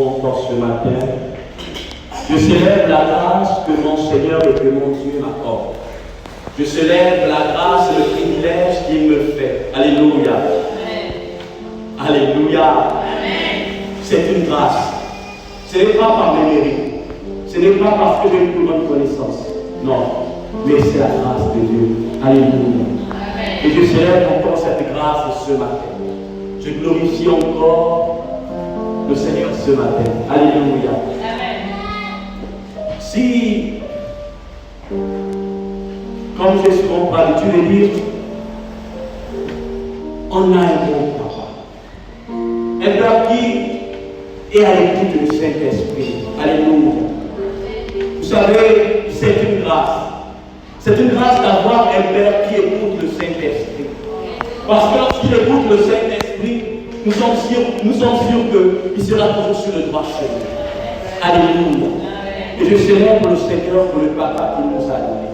Encore ce matin, je célèbre la grâce que mon Seigneur et que mon Dieu m'accorde. Je célèbre la grâce et le privilège qu'il me fait. Alléluia. Amen. Alléluia. Amen. C'est une grâce. Ce n'est pas par mes mérites. Ce n'est pas parce que j'ai une plus grande connaissance. Non. Mais c'est la grâce de Dieu. Alléluia. Amen. Et je célèbre encore cette grâce ce matin. Je glorifie encore le Seigneur ce matin. Alléluia. Amen. Si, comme j'ai souvent l'habitude de dire, on a un bon papa, un père qui est à l'écoute du Saint-Esprit. Alléluia. Vous savez, c'est une grâce. C'est une grâce d'avoir un père qui écoute le Saint-Esprit. Parce que lorsqu'il écoute le Saint-Esprit, nous sommes sûrs qu'il sera toujours sur le droit chemin. Alléluia. Et je célèbre le Seigneur pour le papa qu'il nous a donné.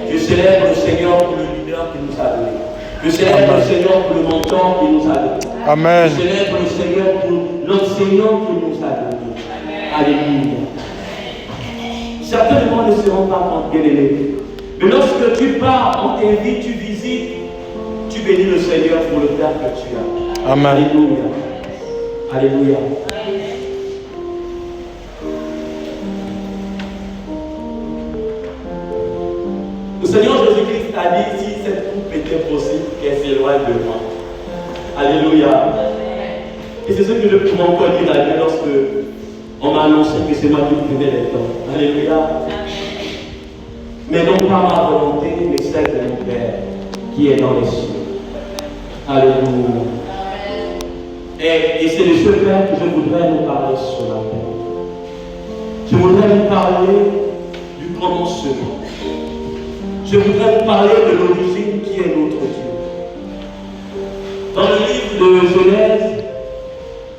Je célèbre le Seigneur pour le leader qu'il nous a donné. Je célèbre le Seigneur pour le mentor qu'il nous a donné. Amen. Je célèbre le Seigneur pour l'enseignant qu'il nous a donné. Alléluia. Certainement ne seront pas compte, bien-aimés. Mais lorsque tu pars, on t'invite, tu visites, tu bénis le Seigneur pour le Père que tu as. Amen. Alléluia. Alléluia. Le Seigneur Jésus-Christ a dit si cette coupe était possible, qu'elle s'éloigne de moi. Alléluia. Et c'est ce que je peux encore dire à Dieu lorsque on m'a annoncé que c'est moi qui prenais les temps. Alléluia. Mais non pas ma volonté, mais celle de mon Père qui est dans les cieux. Alléluia. Et c'est de ce Père que je voudrais nous parler ce matin. Je voudrais nous parler du commencement. Je voudrais vous parler de l'origine qui est notre Dieu. Dans le livre de Genèse,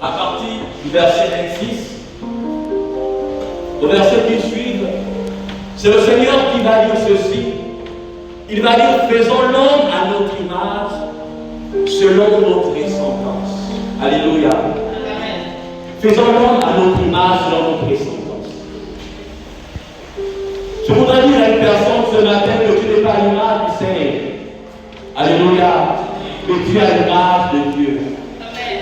à partir du verset 26, au verset qui suit, c'est le Seigneur qui va dire ceci. Il va dire, faisons l'homme à notre image, selon notre ressemblance. Alléluia. Amen. Faisons l'homme à notre image, selon notre ressemblance. Je voudrais dire à une personne ce matin que tu n'es pas l'image du Seigneur. Alléluia. Que tu as l'image de Dieu. Amen.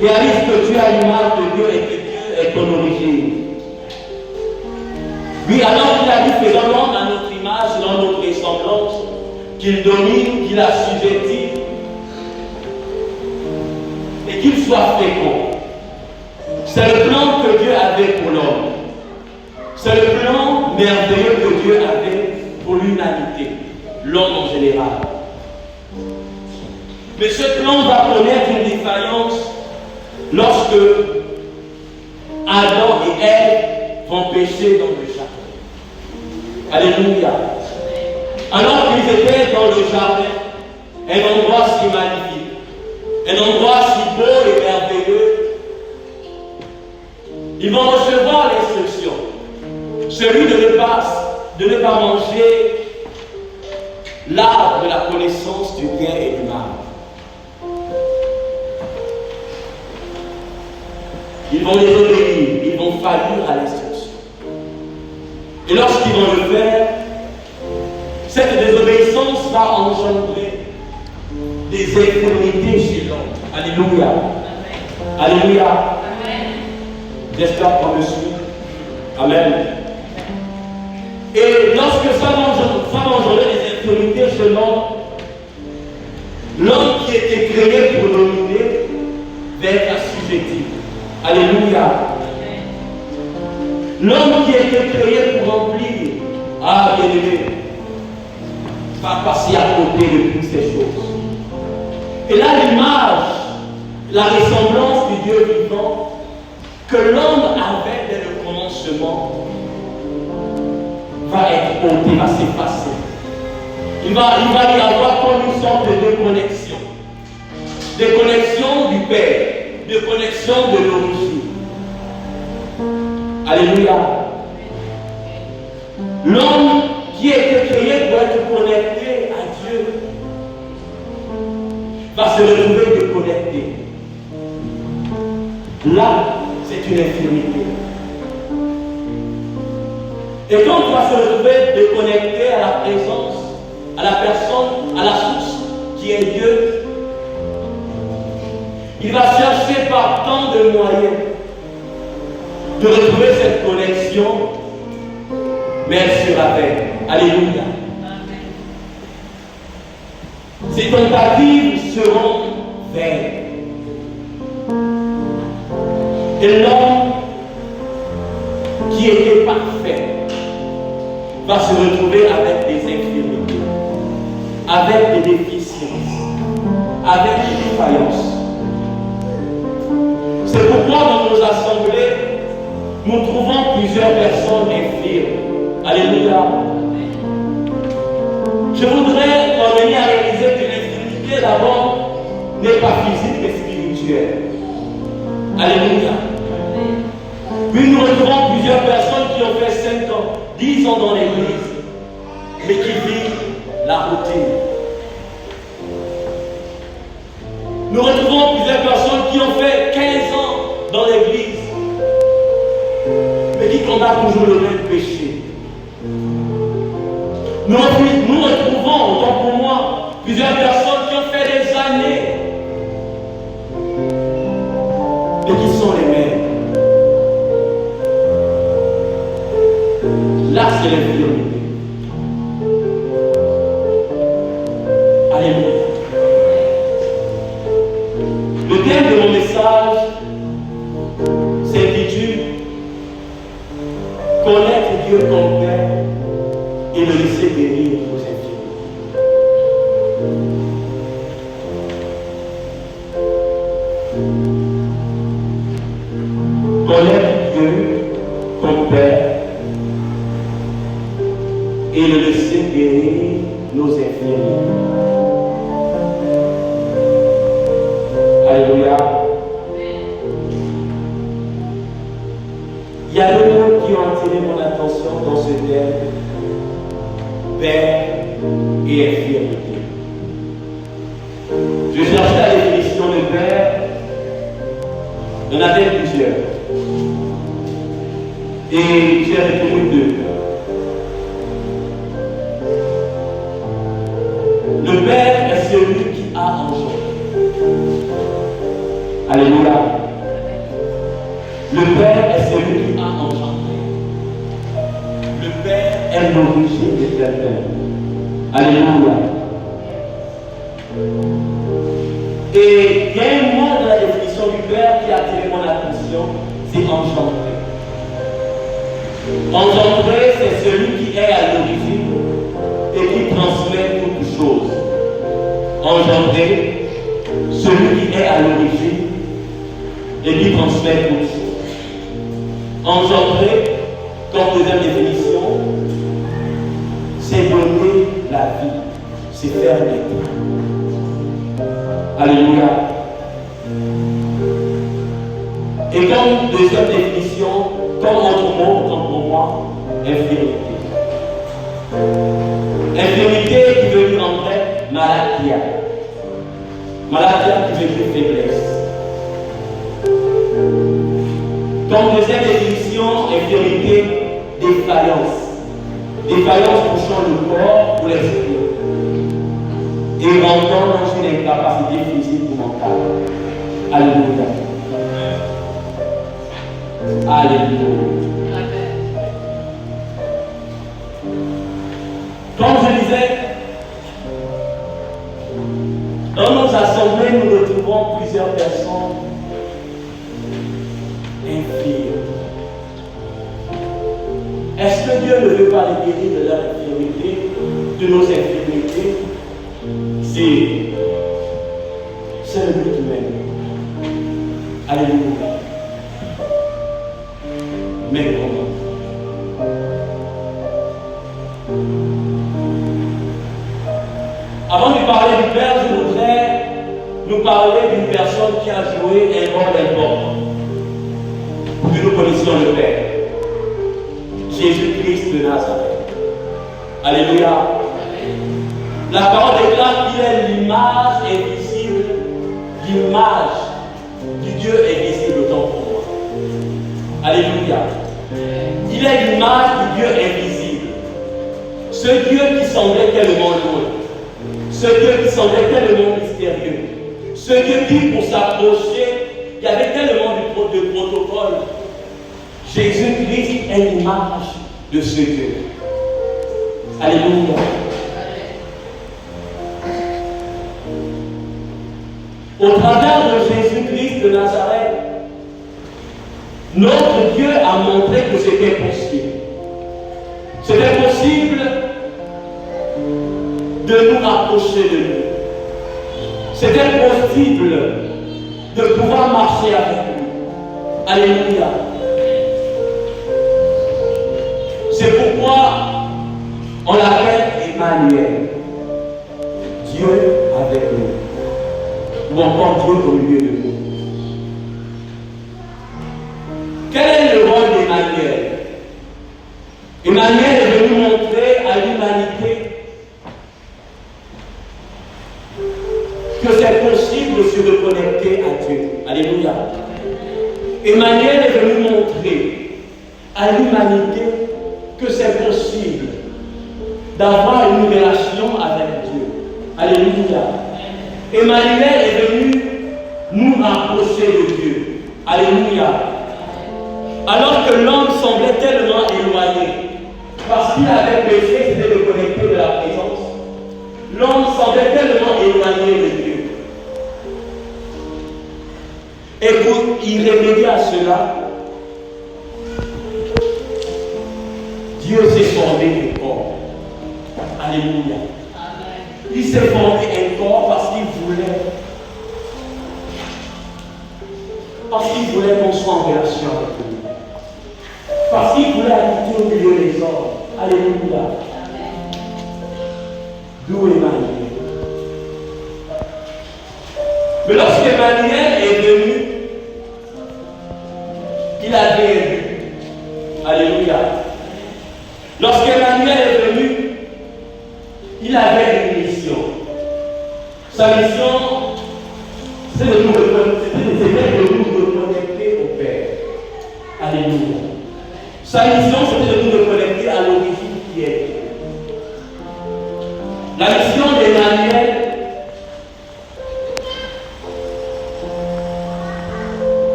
Réalise que tu as l'image de Dieu et que Dieu est ton origine. Oui, alors qu'il a dit faisons l'homme à notre image, selon notre ressemblance, qu'il domine, qu'il assujettit, et qu'il soit fécond. C'est le plan que Dieu avait pour l'homme. C'est le plan merveilleux que Dieu avait pour l'humanité, l'homme en général. Mais ce plan va connaître une défaillance lorsque Adam et Ève vont pécher dans le jardin. Alléluia. Alors qu'ils étaient dans le jardin, un endroit si magnifique, un endroit si beau et merveilleux, ils vont recevoir l'instruction, celui de ne pas manger l'arbre de la connaissance du bien et du mal. Ils vont les obéir, ils vont faillir à l'instruction. Et lorsqu'ils vont le faire, cette désobéissance va engendrer des infirmités chez l'homme. Alléluia. Amen. Alléluia. Amen. J'espère qu'on me suit. Amen. Et lorsque ça va engendrer des infirmités chez l'homme qui était créé pour dominer va être assujetti. Alléluia. Amen. L'homme qui était créé pour remplir, bien-aimé, va passer à côté de toutes ces choses. Et là, l'image, la ressemblance du Dieu vivant que l'homme avait dès le commencement va être ôté, va s'effacer. Il va y avoir comme une sorte de déconnexion. Déconnexion du Père, déconnexion de l'origine. Alléluia. L'homme qui a été créé pour être connecté à Dieu va se retrouver déconnecté. Là, c'est c'est une infirmité. Et quand on va se retrouver déconnecté à la présence, à la personne, à la source qui est Dieu, il va chercher par tant de moyens de retrouver cette connexion, mais elle sera vaine. Alléluia. Ces tentatives seront vaines. Et l'homme qui était parfait va se retrouver avec des infirmités, avec des déficiences, avec des défaillances. C'est pourquoi dans nos assemblées, nous trouvons plusieurs personnes infirmes. Alléluia. Je voudrais revenir à réaliser que l'infirmité d'abord n'est pas physique mais spirituelle. Alléluia. Puis nous retrouvons plusieurs personnes qui ont fait 5 ans, 10 ans dans l'église, mais qui vivent la routine. Nous retrouvons plusieurs personnes qui ont fait 15 ans dans l'église, mais qui combattent toujours le même péché. Nous retrouvons, autant pour moi, plusieurs personnes qui ont fait des années, mais qui sont les mêmes. Là, c'est l'infirmité. Alléluia. Le thème de mon message s'intitule Connaître Dieu ton Père et le laisser guérir vos infirmités. Connaître Dieu ton Père et le laisser guérir nos infirmités. Alléluia. Il y a deux mots qui ont attiré mon attention dans ce thème, Père et infirmité. Je cherchais la définition de Père, il y en avait plusieurs. Et j'ai retenu 2. Le Père est celui qui a engendré. Alléluia. Le Père est celui qui a engendré. Le Père est l'origine de l'éternel. Alléluia. Et il y a un mot de la définition du Père qui a attiré mon attention, c'est engendré. Engendré, c'est celui qui est à l'origine et qui transmet toutes choses. Engendré, celui qui est à l'origine et qui transmet toutes choses. Engendré, comme deuxième définition, c'est donner la vie, c'est faire naître. Alléluia. Et comme deuxième définition, comme autre mot, comme pour moi, infirmité. Infirmité qui veut dire en grec malakia. Malakia qui veut dire faiblesse. Comme deuxième définition, infirmité, défaillance. Défaillance touchant le corps ou l'esprit. Et rendant dans une incapacité physique ou mentale. Alléluia. Alléluia. Comme je disais, dans nos assemblées, nous retrouvons plusieurs personnes infirmes. Est-ce que Dieu ne veut pas les guérir de leur infirmité, de nos infirmités? C'est le but même. Alléluia. Mais comment? Avant de parler du Père, je voudrais nous parler d'une personne qui a joué un rôle important. Que nous connaissions le Père. Jésus-Christ de Nazareth. Alléluia. La parole déclare qu'il est l'image invisible, l'image du Dieu invisible autant pour moi. Alléluia. Il est l'image du Dieu invisible. Ce Dieu qui semblait tellement loin. Ce Dieu qui semblait tellement mystérieux. Ce Dieu qui, pour s'approcher, il y avait tellement de protocole. Jésus-Christ est l'image de ce Dieu. Alléluia. Au travers de Jésus-Christ de Nazareth, notre Dieu a montré que c'était possible. C'était possible de nous rapprocher de lui. C'était possible de pouvoir marcher avec lui. Alléluia. C'est pourquoi on l'appelle Emmanuel. Dieu avec nous. Ou encore Dieu au milieu de nous. Quel est le rôle d'Emmanuel? Emmanuel est venu montrer à l'humanité que c'est possible de se reconnecter à Dieu. Alléluia. Emmanuel est venu montrer à l'humanité que c'est possible d'avoir une relation avec Dieu. Alléluia. Emmanuel est venu nous rapprocher de Dieu. Alléluia. Alors que l'homme semblait tellement éloigné, parce qu'il avait péché, c'était de connecter de la présence. L'homme semblait tellement éloigné de Dieu. Et pour y remédier à cela, Dieu s'est formé un corps. Alléluia. Il s'est formé un corps parce qu'il voulait qu'on soit en relation avec lui. Parce qu'il voulait habiter au milieu des hommes. Alléluia. D'où Emmanuel. Mais lorsque Emmanuel est venu, il avait un but. Alléluia. Lorsque Emmanuel est venu, il avait une mission. Sa mission, c'est de nous reconnecter au Père. Alléluia. Sa mission, c'était de nous reconnecter à l'origine qui est. La mission d'Emmanuel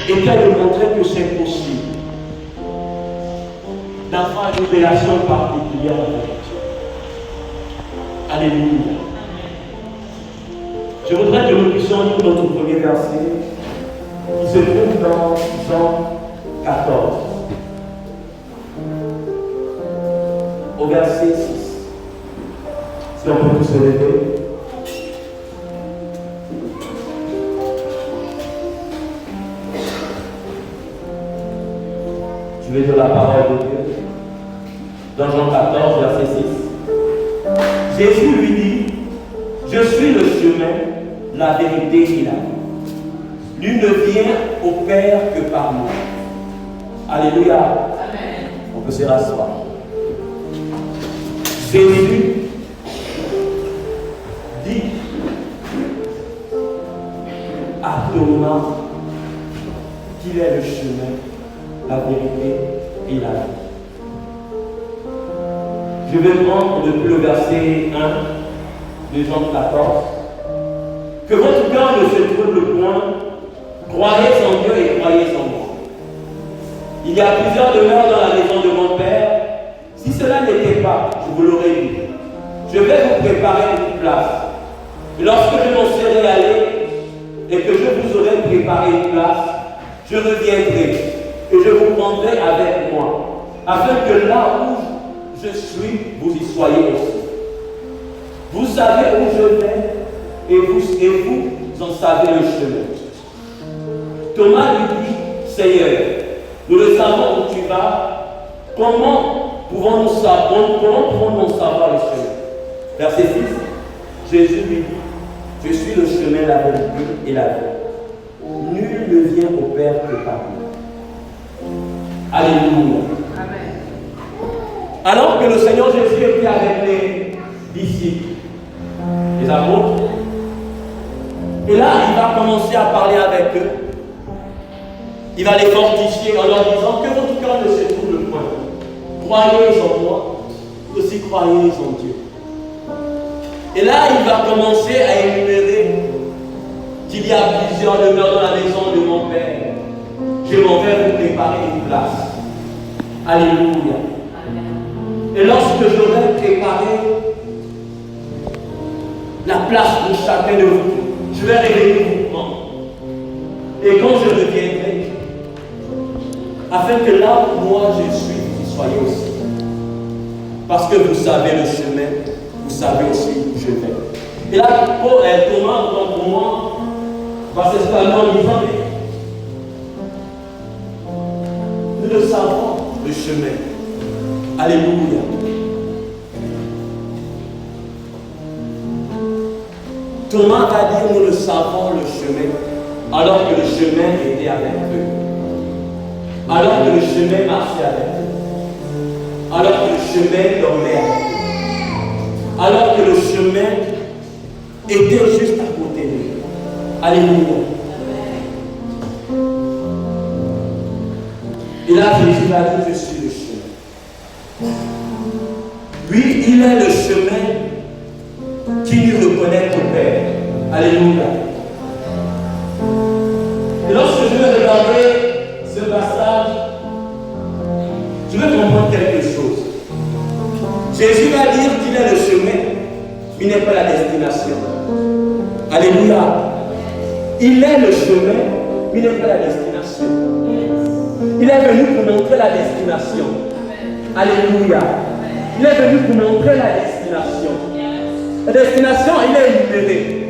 était de montrer que c'est possible d'avoir une relation particulière avec Dieu. Alléluia. Je voudrais que nous puissions lire notre premier verset qui se trouve dans Jean 14. Au verset 6. Si on peut tous se lever. Je vais dire la parole de Dieu. Dans Jean 14, verset 6. Jésus lui dit, je suis le chemin, la vérité et la vie. Nul ne vient au Père que par moi. Alléluia. Amen. On peut se rasseoir. Jésus dit à Thomas qu'il est le chemin, la vérité et la vie. Je vais prendre depuis le verset 1 de Jean 14. Que votre cœur ne se trouble point, croyez en Dieu et croyez en moi. Il y a plusieurs demeures dans la maison de mon Père. Si cela n'était pas, je vous l'aurais dit. Je vais vous préparer une place. Et lorsque je m'en serai allé et que je vous aurai préparé une place, je reviendrai et je vous prendrai avec moi, afin que là où je suis, vous y soyez aussi. Vous savez où je vais et vous en savez le chemin. Thomas lui dit, Seigneur, nous le savons où tu vas, comment pouvons-nous savoir le chemin? Verset 6, Jésus lui dit, je suis le chemin, la vérité et la vie. Nul ne vient au Père que par moi. Alléluia. Amen. Alors que le Seigneur Jésus était avec les disciples, les apôtres, Et là, il va commencer à parler avec eux. Il va les fortifier en leur disant que votre cœur ne se trouble point. Croyez en moi, aussi croyez en Dieu. Et là, il va commencer à énumérer qu'il y a plusieurs demeures dans la maison de mon Père. Je m'en vais vous préparer une place. Alléluia. Et lorsque j'aurai préparé la place pour chacun de vous, je vais révéler vos plans. Et quand je reviendrai, afin que là où moi je suis, vous soyez aussi. Parce que vous savez le chemin, vous savez aussi où je vais. Et là, Thomas, autant pour moi, va s'exclamer en disant, nous le savons, le chemin. Alléluia. Thomas va dire, nous le savons, le chemin, alors que le chemin était avec eux. Alors que le chemin marchait avec eux. Alors que le chemin dormait avec eux. Alors que le chemin était juste à côté d'eux. Alléluia. Et là, Jésus va dire, je suis le chemin. Lui, il est le chemin qui nous reconnaît au Père. Alléluia. Et lorsque je vais regarder ce passage, je vais comprendre quelque chose. Jésus va dire qu'il est le chemin, il n'est pas la destination. Alléluia. Il est le chemin, il n'est pas la destination. Il est venu pour montrer la destination. Alléluia. Il est venu pour montrer la destination. La destination, il est libéré.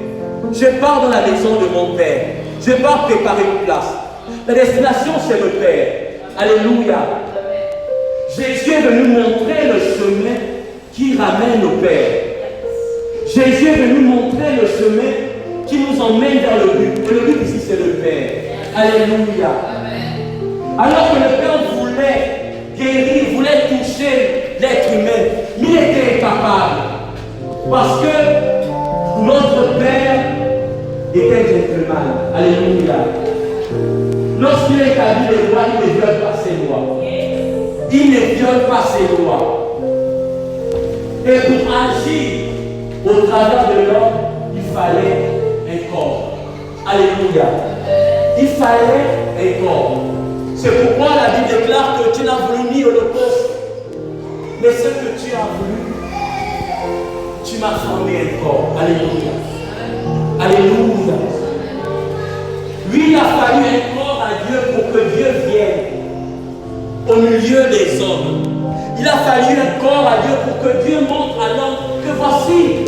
Je pars dans la maison de mon Père. Je pars préparer une place. La destination, c'est le Père. Alléluia. Jésus est venu montrer le chemin qui ramène au Père. Jésus est venu montrer le chemin qui nous emmène vers le but. Et le but ici, c'est le Père. Alléluia. Alors que le Père voulait guérir, voulait toucher l'être humain, mais il était incapable. Parce que notre Père était gentleman. Alléluia. Lorsqu'il établit les lois, il ne viole pas ses lois. Il ne viole pas ses lois. Et pour agir au travers de l'homme, il fallait un corps. Alléluia. Il fallait un corps. C'est pourquoi la Bible déclare que tu n'as voulu ni holocauste, mais ce que tu as voulu, tu m'as formé un corps. Alléluia. Alléluia. Lui, il a fallu un corps à Dieu pour que Dieu vienne au milieu des hommes. Il a fallu un corps à Dieu pour que Dieu montre à l'homme que voici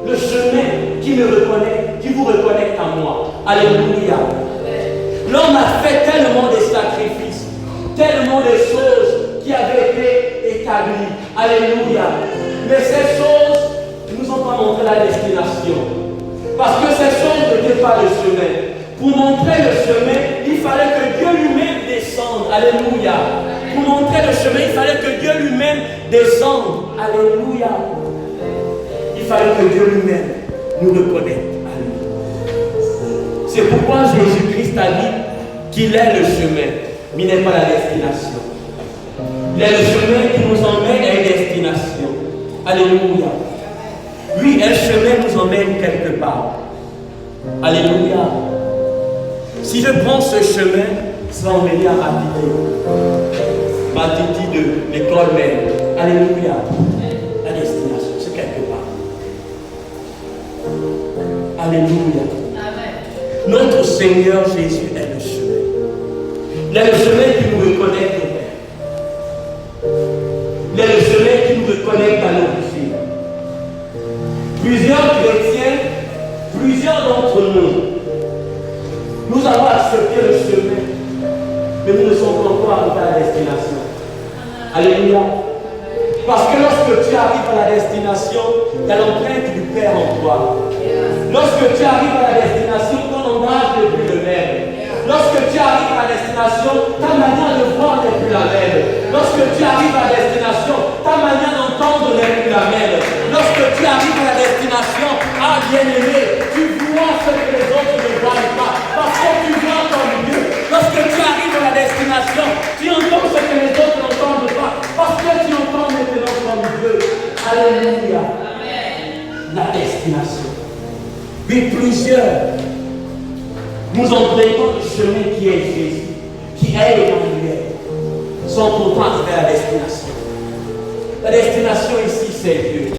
le chemin qui me reconnaît, qui vous reconnecte à moi. Alléluia. L'homme a fait tellement de sacrifices, tellement de choses qui avaient été établies. Alléluia. Mais ces choses ne nous ont pas montré la destination. Parce que ces choses n'étaient pas le chemin. Pour montrer le chemin, il fallait que Dieu lui-même descende. Alléluia. Pour montrer le chemin, il fallait que Dieu lui-même descende. Alléluia. Il fallait que Dieu lui-même nous reconnecte. C'est pourquoi Jésus-Christ a dit qu'il est le chemin, mais il n'est pas la destination. Il est le chemin qui nous emmène à une destination. Alléluia. Lui, un chemin nous emmène quelque part. Alléluia. Si je prends ce chemin, ça va m'emmener à ma titi de l'école même. Alléluia. La destination, c'est quelque part. Alléluia. Notre Seigneur Jésus est le chemin. Il est le chemin qui nous reconnecte au Père. Il est le chemin qui nous reconnecte à l'origine. Plusieurs chrétiens, plusieurs d'entre nous avons accepté le chemin, mais nous ne sommes pas encore arrivés à la destination. Alléluia. Parce que lorsque tu arrives à la destination, il y a l'empreinte du Père en toi. Lorsque tu arrives à la destination, ton langage n'est plus le même. Lorsque tu arrives à la destination, ta manière de voir n'est plus la même. Lorsque tu arrives à la destination, ta manière d'entendre n'est plus la même. Lorsque tu arrives à la destination, ah bien-aimé, tu vois ce que les autres destination. Oui, plusieurs nous empruntent le chemin qui est Jésus, qui est Emmanuel, sont pourtant vers la destination. La destination ici, c'est Dieu.